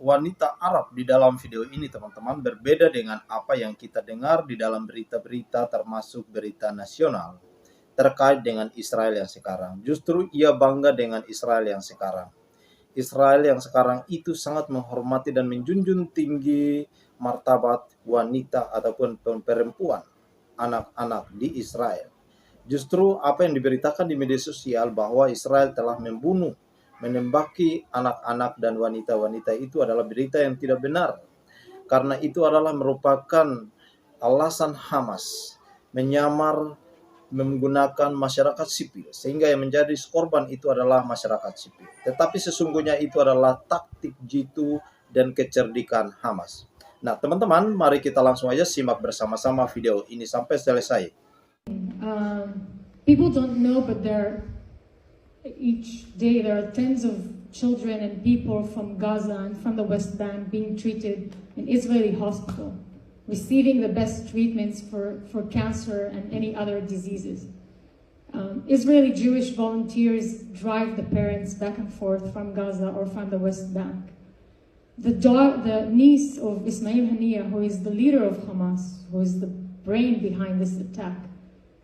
wanita Arab di dalam video ini, teman-teman, berbeda dengan apa yang kita dengar di dalam berita-berita, termasuk berita nasional terkait dengan Israel yang sekarang. Justru ia bangga dengan Israel yang sekarang. Israel yang sekarang itu sangat menghormati dan menjunjung tinggi martabat wanita ataupun perempuan, anak-anak di Israel. Justru apa yang diberitakan di media sosial bahwa Israel telah membunuh, menembaki anak-anak dan wanita-wanita itu adalah berita yang tidak benar. Karena itu adalah merupakan alasan Hamas menyamar menggunakan masyarakat sipil, sehingga yang menjadi korban itu adalah masyarakat sipil. Tetapi sesungguhnya itu adalah taktik jitu dan kecerdikan Hamas. Nah, teman-teman, mari kita langsung aja simak bersama-sama video ini sampai selesai. People don't know, but each day there are tens of children and people from Gaza and from the West Bank being treated in Israeli hospital, receiving the best treatments for cancer and any other diseases. Israeli Jewish volunteers drive the parents back and forth from Gaza or from the West Bank. The niece of Ismail Haniyeh, who is the leader of Hamas, who is the brain behind this attack,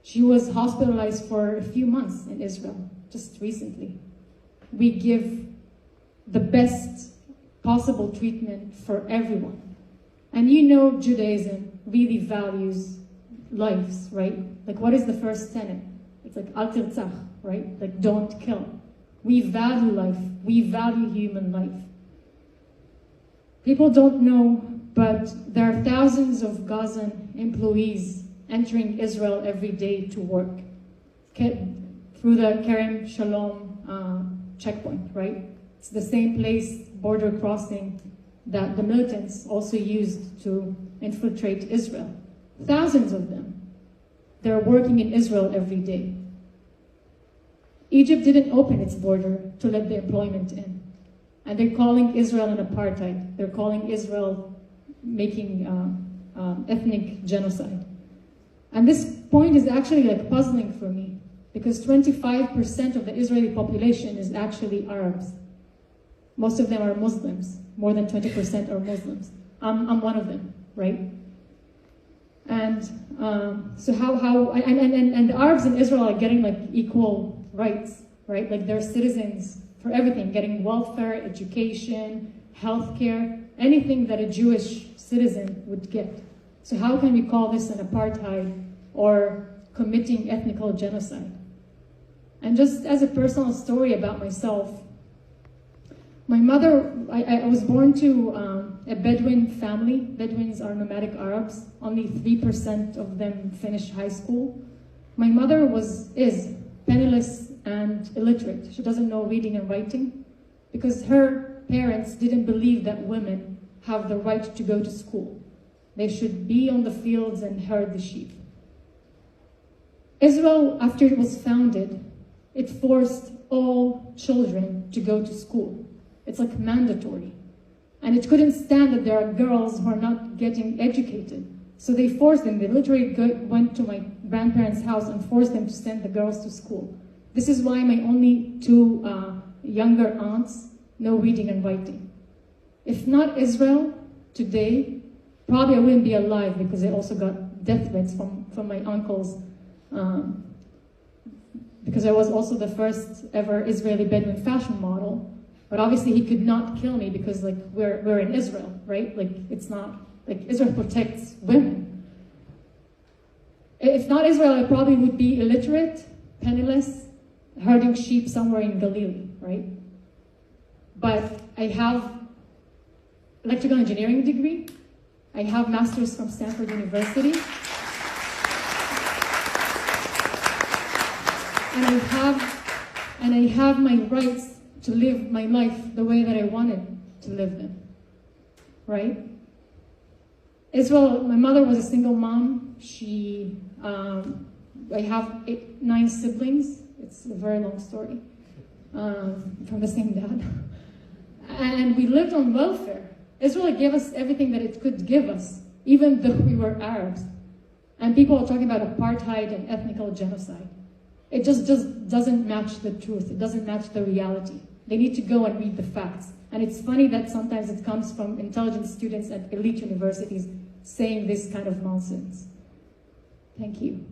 she was hospitalized for a few months in Israel, just recently. We give the best possible treatment for everyone. And you know Judaism really values lives, right? Like, what is the first tenet? It's like, al tirtzach, right? Like, don't kill. We value life. We value human life. People don't know, but there are thousands of Gazan employees entering Israel every day to work through the Kerem Shalom checkpoint, right? It's the same place, border crossing, that the militants also used to infiltrate Israel. Thousands of them. They're working in Israel every day. Egypt didn't open its border to let the employment in. And they're calling Israel an apartheid. They're calling Israel making ethnic genocide. And this point is actually like puzzling for me, because 25% of the Israeli population is actually Arabs. Most of them are Muslims. More than 20% are Muslims. I'm one of them, right? And so and the Arabs in Israel are getting like equal rights, right? Like they're citizens for everything, getting welfare, education, healthcare, anything that a Jewish citizen would get. So how can we call this an apartheid or committing ethnical genocide? And just as a personal story about myself, my mother, I was born to a Bedouin family. Bedouins are nomadic Arabs. Only 3% of them finish high school. My mother is penniless and illiterate. She doesn't know reading and writing because her parents didn't believe that women have the right to go to school. They should be on the fields and herd the sheep. Israel, after it was founded, it forced all children to go to school. It's like mandatory. And it couldn't stand that there are girls who are not getting educated. So they forced them. They literally went to my grandparents' house and forced them to send the girls to school. This is why my only two younger aunts know reading and writing. If not Israel today, probably I wouldn't be alive, because I also got death threats from my uncles, because I was also the first ever Israeli Bedouin fashion model. But obviously he could not kill me because like we're in Israel, right? Like it's not, like Israel protects women. If not Israel, I probably would be illiterate, penniless, herding sheep somewhere in Galilee, right? But I have electrical engineering degree. I have masters from Stanford University. And I have my rights to live my life the way that I wanted to live them, right? Israel, my mother was a single mom. I have 9 siblings. It's a very long story, from the same dad. And we lived on welfare. Israel gave us everything that it could give us, even though we were Arabs. And people are talking about apartheid and ethnical genocide. It just doesn't match the truth. It doesn't match the reality. They need to go and read the facts. And it's funny that sometimes it comes from intelligent students at elite universities saying this kind of nonsense. Thank you.